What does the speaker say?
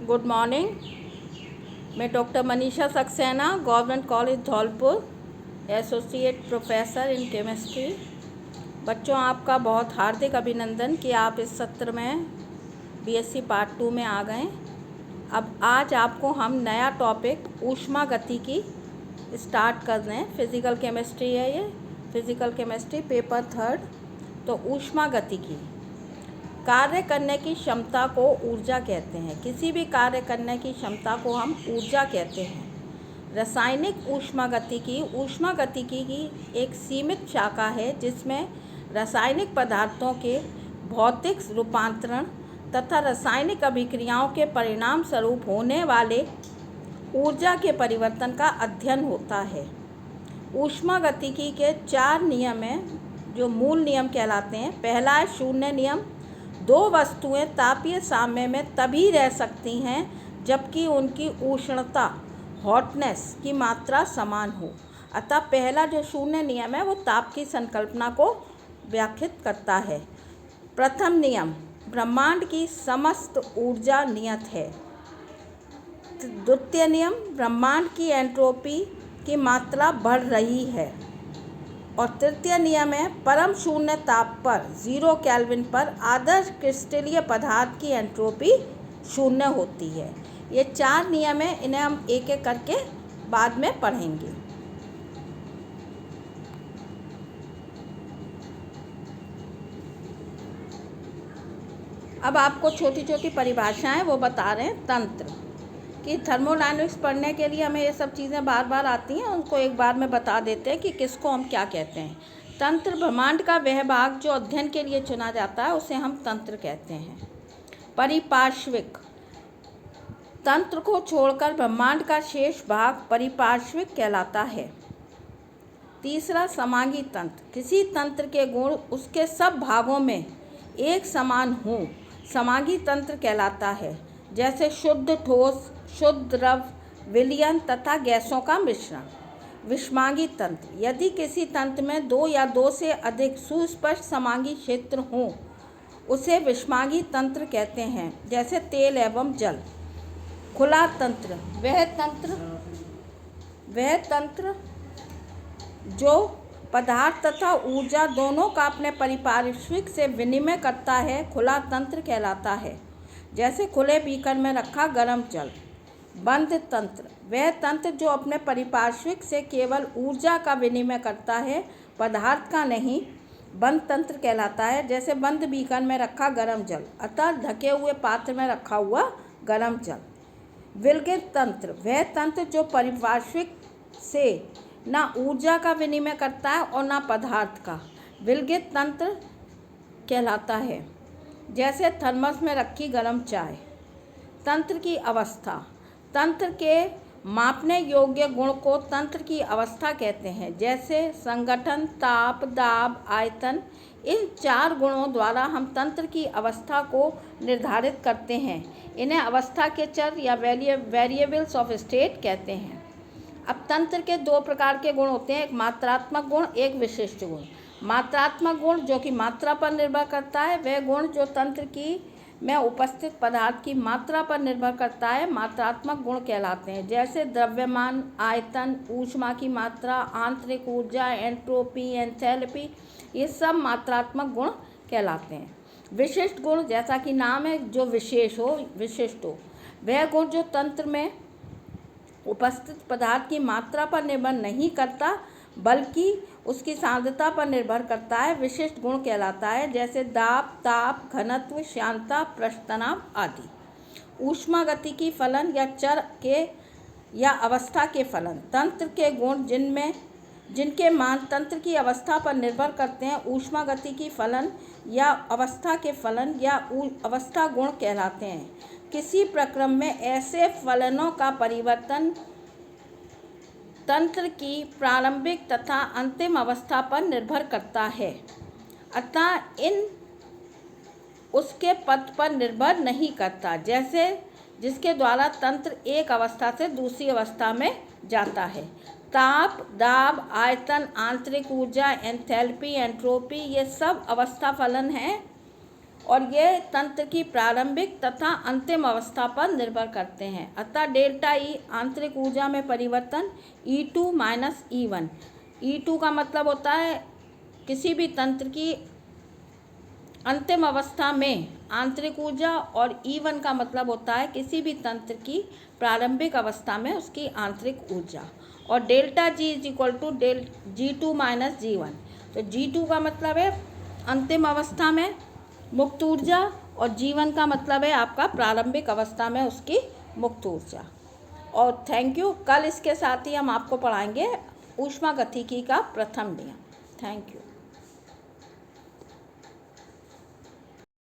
Good morning. मैं doctor Manisha Saxena, government college Dholpur, associate professor in chemistry. बच्चों, आपका बहुत हार्दिक अभिनंदन कि आप इस सत्र में बीएससी पार्ट 2 में आ गए। अब आज आपको हम नया टॉपिक ऊष्मागतिकी स्टार्ट कर रहे हैं। फिज़िकल केमिस्ट्री है ये, फिज़िकल केमिस्ट्री पेपर 3। तो ऊष्मागतिकी, कार्य करने की क्षमता को ऊर्जा कहते हैं। किसी भी कार्य करने की क्षमता को हम ऊर्जा कहते हैं। रासायनिक ऊष्मागतिकी की एक सीमित शाखा है जिसमें रासायनिक पदार्थों के भौतिक रूपांतरण तथा रासायनिक अभिक्रियाओं के परिणाम स्वरूप होने वाले ऊर्जा के परिवर्तन का अध्ययन होता है। ऊष्मागतिकी के 4 नियम हैं जो मूल नियम कहलाते हैं। पहला है शून्य नियम। दो वस्तुएं तापीय साम्य में तभी रह सकती हैं जबकि उनकी उष्णता हॉटनेस की मात्रा समान हो। अतः पहला जो शून्य नियम है वो ताप की संकल्पना को व्याख्यात करता है। प्रथम नियम, ब्रह्मांड की समस्त ऊर्जा नियत है। द्वितीय नियम, ब्रह्मांड की एंट्रोपी की मात्रा बढ़ रही है। और तृतीय नियम है, परम शून्य ताप पर 0 केल्विन पर आदर्श क्रिस्टलीय पदार्थ की एंट्रोपी शून्य होती है। ये 4 नियम हैं, इन्हें हम एक एक करके बाद में पढ़ेंगे। अब आपको छोटी छोटी परिभाषाएं वो बता रहे हैं। तंत्र कि थर्मोडायनेमिक्स पढ़ने के लिए हमें ये सब चीज़ें बार बार आती हैं, उनको एक बार में बता देते हैं कि किसको हम क्या कहते हैं। तंत्र, ब्रह्मांड का वह भाग जो अध्ययन के लिए चुना जाता है उसे हम तंत्र कहते हैं। परिपार्श्विक, तंत्र को छोड़कर ब्रह्मांड का शेष भाग परिपार्श्विक कहलाता है। तीसरा, समांगी तंत्र, किसी तंत्र के गुण उसके सब भागों में एक समान हों, समांगी तंत्र कहलाता है। जैसे शुद्ध ठोस, शुद्ध द्रव, विलयन तथा गैसों का मिश्रण। विषमांगी तंत्र, यदि किसी तंत्र में 2 या 2 से अधिक सुस्पष्ट समांगी क्षेत्र हों उसे विषमांगी तंत्र कहते हैं, जैसे तेल एवं जल। खुला तंत्र, वह तंत्र जो पदार्थ तथा ऊर्जा दोनों का अपने परिपार्श्विक से विनिमय करता है, खुला तंत्र कहलाता है। जैसे खुले बीकर में रखा गर्म जल। बंद तंत्र, वह तंत्र जो अपने परिपार्श्विक से केवल ऊर्जा का विनिमय करता है, पदार्थ का नहीं, बंद तंत्र कहलाता है। जैसे बंद बीकर में रखा गर्म जल, अतः ढके हुए पात्र में रखा हुआ गर्म जल। विलगित तंत्र, वह तंत्र जो परिपार्श्विक से ना ऊर्जा का विनिमय करता है और ना पदार्थ का, विलगित तंत्र कहलाता है। जैसे थर्मस में रखी गर्म चाय। तंत्र की अवस्था, तंत्र के मापने योग्य गुण को तंत्र की अवस्था कहते हैं। जैसे संगठन, ताप, दाब, आयतन। इन 4 गुणों द्वारा हम तंत्र की अवस्था को निर्धारित करते हैं। इन्हें अवस्था के चर या वेरिएबल्स ऑफ स्टेट कहते हैं। अब तंत्र के 2 प्रकार के गुण होते हैं, एक मात्रात्मक गुण, एक विशिष्ट गुण। मात्रात्मक गुण जो कि मात्रा पर निर्भर करता है, वह गुण जो तंत्र की में उपस्थित पदार्थ की मात्रा पर निर्भर करता है, मात्रात्मक गुण कहलाते हैं। जैसे द्रव्यमान, आयतन, ऊष्मा की मात्रा, आंतरिक ऊर्जा, एंट्रोपी, एंथैल्पी, ये सब मात्रात्मक गुण कहलाते हैं। विशिष्ट गुण, जैसा कि नाम है, जो विशेष हो, विशिष्ट हो, वह गुण जो तंत्र में उपस्थित पदार्थ की मात्रा पर निर्भर नहीं करता बल्कि उसकी सांद्रता पर निर्भर करता है, विशिष्ट गुण कहलाता है। जैसे दाब, ताप, घनत्व, श्यानता, पृष्ठ तनाव आदि। ऊष्मागतिकी फलन या चर के या अवस्था के फलन, तंत्र के गुण जिनके मान तंत्र की अवस्था पर निर्भर करते हैं, ऊष्मागतिकी फलन या अवस्था के फलन या अवस्था गुण कहलाते हैं। किसी प्रक्रम में ऐसे फलनों का परिवर्तन तंत्र की प्रारंभिक तथा अंतिम अवस्था पर निर्भर करता है, अतः इन उसके पथ पर निर्भर नहीं करता। जैसे जिसके द्वारा तंत्र एक अवस्था से दूसरी अवस्था में जाता है। ताप, दाब, आयतन, आंतरिक ऊर्जा, एंथैल्पी, एंट्रोपी, ये सब अवस्था फलन हैं और ये तंत्र की प्रारंभिक तथा अंतिम अवस्था पर निर्भर करते हैं। अतः डेल्टा ई आंतरिक ऊर्जा में परिवर्तन E2 माइनस E1। E2 का मतलब होता है किसी भी तंत्र की अंतिम अवस्था में आंतरिक ऊर्जा, और E1 का मतलब होता है किसी भी तंत्र की प्रारंभिक अवस्था में उसकी आंतरिक ऊर्जा। और delta G is equal to G2 minus G1। तो G2 का मतलब है अंतिम अवस्था में मुक्त ऊर्जा, और G1 का मतलब है आपका प्रारंभिक अवस्था में उसकी मुक्त ऊर्जा। और थैंक यू। कल इसके साथ ही हम आपको पढ़ाएंगे ऊष्मागतिकी का प्रथम नियम। Thank you.